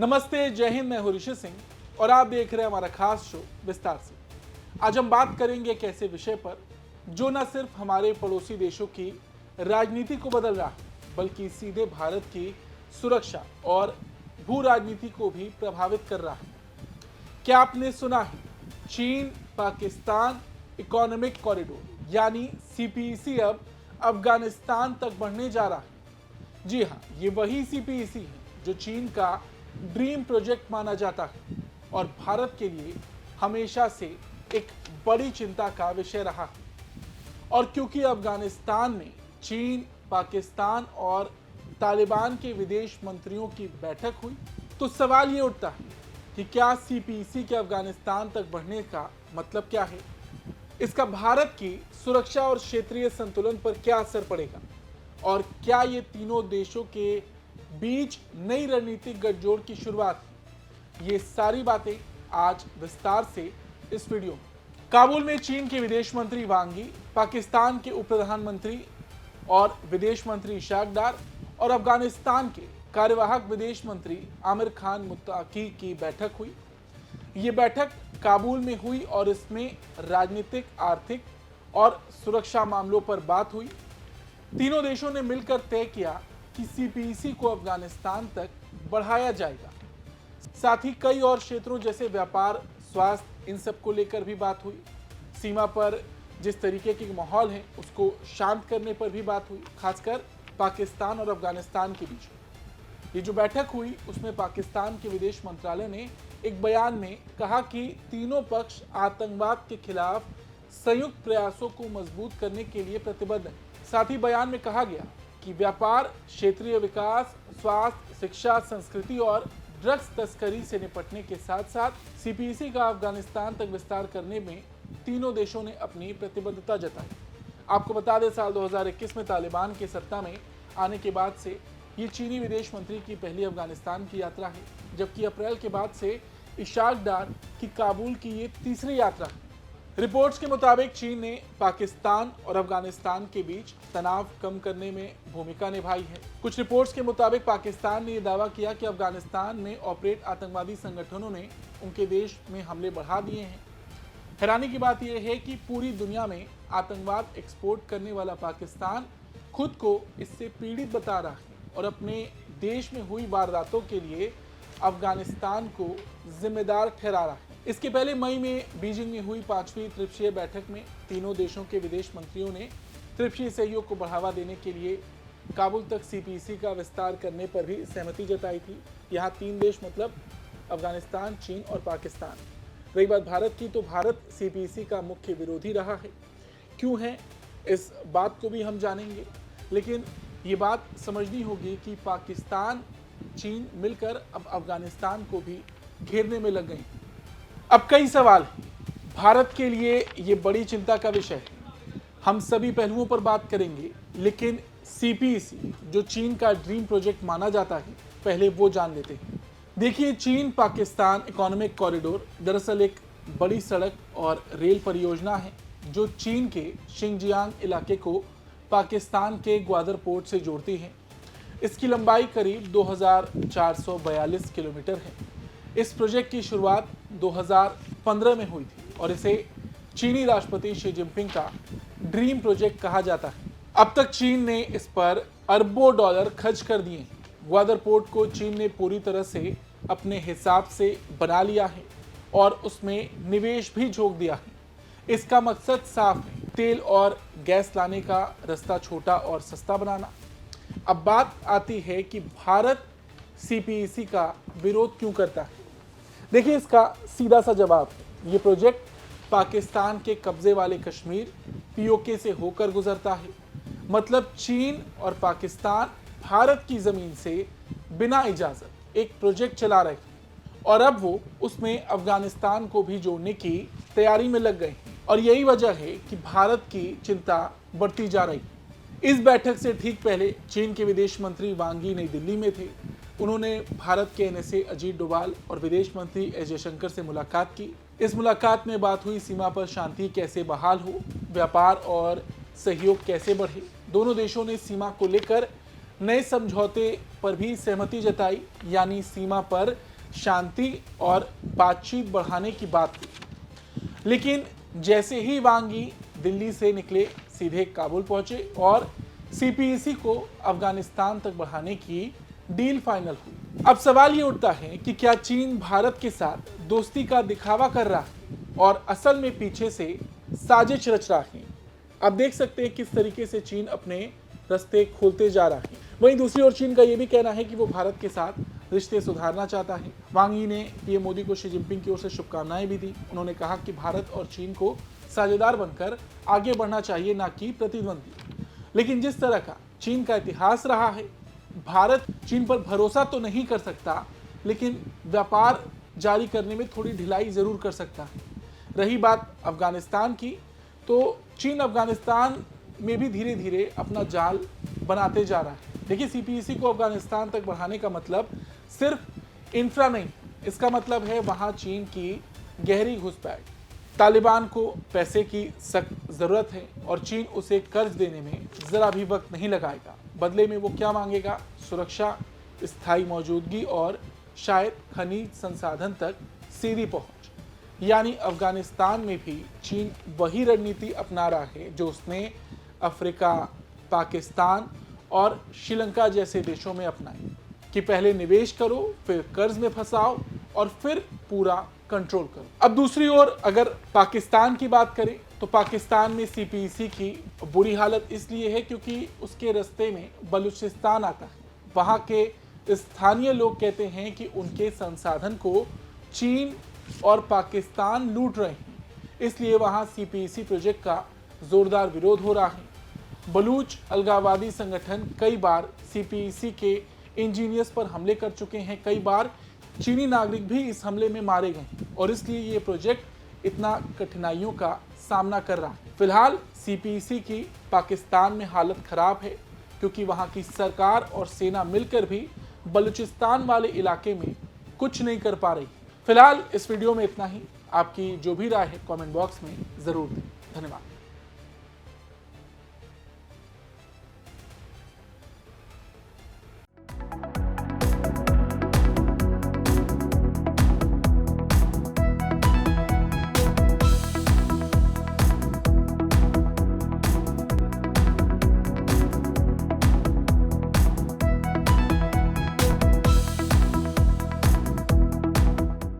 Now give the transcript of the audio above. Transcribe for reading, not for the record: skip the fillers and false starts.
नमस्ते, जय हिंद। मैं हूं ऋषि सिंह और आप देख रहे हैं हमारा खास शो विस्तार से। आज हम बात करेंगे एक ऐसे विषय पर जो न सिर्फ हमारे पड़ोसी देशों की राजनीति को बदल रहा है, बल्कि सीधे भारत की सुरक्षा और भू राजनीति को भी प्रभावित कर रहा है। क्या आपने सुना है? चीन पाकिस्तान इकोनॉमिक कॉरिडोर यानी सीपीईसी अब अफगानिस्तान तक बढ़ने जा रहा है। जी हाँ, ये वही सीपीईसी है जो चीन का ड्रीम प्रोजेक्ट माना जाता है और भारत के लिए हमेशा से एक बड़ी चिंता का विषय रहा है। और क्योंकि अफगानिस्तान में चीन, पाकिस्तान और तालिबान के विदेश मंत्रियों की बैठक हुई, तो सवाल ये उठता है कि क्या सीपीईसी के अफगानिस्तान तक बढ़ने का मतलब क्या है? इसका भारत की सुरक्षा और क्षेत्रीय संतुलन पर क्या असर पड़ेगा? और क्या ये तीनों देशों के बीच नई रणनीतिक गठजोड़ की शुरुआत? ये सारी बातें आज विस्तार से इस वीडियो में। काबुल में चीन के विदेश मंत्री वांग यी, पाकिस्तान के उप प्रधानमंत्री और विदेश मंत्री इशाक डार और अफगानिस्तान के कार्यवाहक विदेश मंत्री आमिर खान मुत्ताकी की बैठक हुई। ये बैठक काबुल में हुई और इसमें राजनीतिक, आर्थिक और सुरक्षा मामलों पर बात हुई। तीनों देशों ने मिलकर तय किया कि सीपीईसी को अफगानिस्तान तक बढ़ाया जाएगा। साथ ही कई और क्षेत्रों जैसे व्यापार, स्वास्थ्य, इन सब को लेकर भी बात हुई। सीमा पर जिस तरीके की माहौल है उसको शांत करने पर भी बात हुई, खासकर पाकिस्तान और अफगानिस्तान के बीच। ये जो बैठक हुई उसमें पाकिस्तान के विदेश मंत्रालय ने एक बयान में कहा कि तीनों पक्ष आतंकवाद के खिलाफ संयुक्त प्रयासों को मजबूत करने के लिए प्रतिबद्ध हैं। साथ ही बयान में कहा गया कि व्यापार, क्षेत्रीय विकास, स्वास्थ्य, शिक्षा, संस्कृति और ड्रग्स तस्करी से निपटने के साथ साथ सीपीईसी का अफगानिस्तान तक विस्तार करने में तीनों देशों ने अपनी प्रतिबद्धता जताई। आपको बता दें, साल 2021 में तालिबान के सत्ता में आने के बाद से ये चीनी विदेश मंत्री की पहली अफगानिस्तान की यात्रा है, जबकि अप्रैल के बाद से इशाक डार की काबुल की ये तीसरी यात्रा है। रिपोर्ट्स के मुताबिक चीन ने पाकिस्तान और अफगानिस्तान के बीच तनाव कम करने में भूमिका निभाई है। कुछ रिपोर्ट्स के मुताबिक पाकिस्तान ने यह दावा किया कि अफगानिस्तान में ऑपरेट आतंकवादी संगठनों ने उनके देश में हमले बढ़ा दिए हैं। हैरानी की बात यह है कि पूरी दुनिया में आतंकवाद एक्सपोर्ट करने वाला पाकिस्तान खुद को इससे पीड़ित बता रहा है और अपने देश में हुई वारदातों के लिए अफगानिस्तान को जिम्मेदार ठहरा रहा है। इसके पहले मई में बीजिंग में हुई 5वीं त्रिपक्षीय बैठक में तीनों देशों के विदेश मंत्रियों ने त्रिपक्षीय सहयोग को बढ़ावा देने के लिए काबुल तक सीपीईसी का विस्तार करने पर भी सहमति जताई थी। यहाँ 3 देश मतलब अफगानिस्तान, चीन और पाकिस्तान। रही बात भारत की, तो भारत सीपीईसी का मुख्य विरोधी रहा है। क्यों है, इस बात को भी हम जानेंगे, लेकिन ये बात समझनी होगी कि पाकिस्तान, चीन मिलकर अब अफगानिस्तान को भी घेरने में लग गए। अब कई सवाल हैं। भारत के लिए ये बड़ी चिंता का विषय है। हम सभी पहलुओं पर बात करेंगे, लेकिन सीपीईसी जो चीन का ड्रीम प्रोजेक्ट माना जाता है, पहले वो जान लेते हैं। देखिए, चीन पाकिस्तान इकोनॉमिक कॉरिडोर दरअसल एक बड़ी सड़क और रेल परियोजना है जो चीन के शिंजियांग इलाके को पाकिस्तान के ग्वादर पोर्ट से जोड़ती है। इसकी लंबाई करीब 2442 किलोमीटर है। इस प्रोजेक्ट की शुरुआत 2015 में हुई थी और इसे चीनी राष्ट्रपति शी जिनपिंग का ड्रीम प्रोजेक्ट कहा जाता है। अब तक चीन ने इस पर अरबों डॉलर खर्च कर दिए हैं। ग्वादर पोर्ट को चीन ने पूरी तरह से अपने हिसाब से बना लिया है और उसमें निवेश भी झोंक दिया है। इसका मकसद साफ है, तेल और गैस लाने का रास्ता छोटा और सस्ता बनाना। अब बात आती है कि भारत सीपीईसी का विरोध क्यों करता है। देखिए, इसका सीधा सा जवाब है, ये प्रोजेक्ट पाकिस्तान के कब्जे वाले कश्मीर पीओके से होकर गुजरता है। मतलब चीन और पाकिस्तान भारत की जमीन से बिना इजाजत एक प्रोजेक्ट चला रहे हैं और अब वो उसमें अफगानिस्तान को भी जोड़ने की तैयारी में लग गए हैं। और यही वजह है कि भारत की चिंता बढ़ती जा रही है। इस बैठक से ठीक पहले चीन के विदेश मंत्री वांग यी नई दिल्ली में थे। उन्होंने भारत के एनएसए अजीत डोभाल और विदेश मंत्री एस जयशंकर से मुलाकात की। इस मुलाकात में बात हुई सीमा पर शांति कैसे बहाल हो, व्यापार और सहयोग कैसे बढ़े। दोनों देशों ने सीमा को लेकर नए समझौते पर भी सहमति जताई, यानी सीमा पर शांति और बातचीत बढ़ाने की बात की, लेकिन जैसे ही वांग यी दिल्ली से निकले सीधे काबुल पहुंचे और सीपीईसी को अफगानिस्तान तक बढ़ाने की डील फाइनल हुई। अब सवाल ये उठता है कि क्या चीन भारत के साथ दोस्ती का दिखावा कर रहा है और असल में पीछे से साजिश रच रहा है। आप देख सकते हैं किस तरीके से चीन अपने रास्ते खोलते जा रहा है। वहीं दूसरी ओर चीन का यह भी कहना है कि वो भारत के साथ रिश्ते सुधारना चाहता है। वांग यी ने पीएम मोदी को शी जिनपिंग की ओर से शुभकामनाएं भी दी। उन्होंने कहा कि भारत और चीन को साझेदार बनकर आगे बढ़ना चाहिए, ना कि प्रतिद्वंदी। लेकिन जिस तरह का चीन का इतिहास रहा है, भारत चीन पर भरोसा तो नहीं कर सकता, लेकिन व्यापार जारी करने में थोड़ी ढिलाई जरूर कर सकता है। रही बात अफगानिस्तान की, तो चीन अफगानिस्तान में भी धीरे धीरे अपना जाल बनाते जा रहा है। देखिए, सीपीईसी को अफगानिस्तान तक बढ़ाने का मतलब सिर्फ इंफ्रा नहीं, इसका मतलब है वहां चीन की गहरी घुसपैठ। तालिबान को पैसे की सख्त जरूरत है और चीन उसे कर्ज देने में जरा भी वक्त नहीं लगाएगा। बदले में वो क्या मांगेगा? सुरक्षा, स्थायी मौजूदगी और शायद खनिज संसाधन तक सीधी पहुंच। यानी अफगानिस्तान में भी चीन वही रणनीति अपना रहा है जो उसने अफ्रीका, पाकिस्तान और श्रीलंका जैसे देशों में अपनाई, कि पहले निवेश करो, फिर कर्ज में फंसाओ और फिर पूरा कंट्रोल करो। अब दूसरी ओर अगर पाकिस्तान की बात करें, तो पाकिस्तान में सीपीईसी की बुरी हालत इसलिए है क्योंकि उसके रास्ते में बलूचिस्तान आता है। वहां के स्थानीय लोग कहते हैं कि उनके संसाधन को चीन और पाकिस्तान लूट रहे हैं, इसलिए वहां सीपीईसी प्रोजेक्ट का जोरदार विरोध हो रहा है। बलूच अलगाववादी संगठन कई बार सीपीईसी के इंजीनियर्स पर हमले कर चुके हैं। कई बार चीनी नागरिक भी इस हमले में मारे गए और इसलिए ये प्रोजेक्ट इतना कठिनाइयों का सामना कर रहा है। फिलहाल सीपीईसी की पाकिस्तान में हालत खराब है क्योंकि वहां की सरकार और सेना मिलकर भी बलूचिस्तान वाले इलाके में कुछ नहीं कर पा रही। फिलहाल इस वीडियो में इतना ही। आपकी जो भी राय है कमेंट बॉक्स में जरूर दें। धन्यवाद।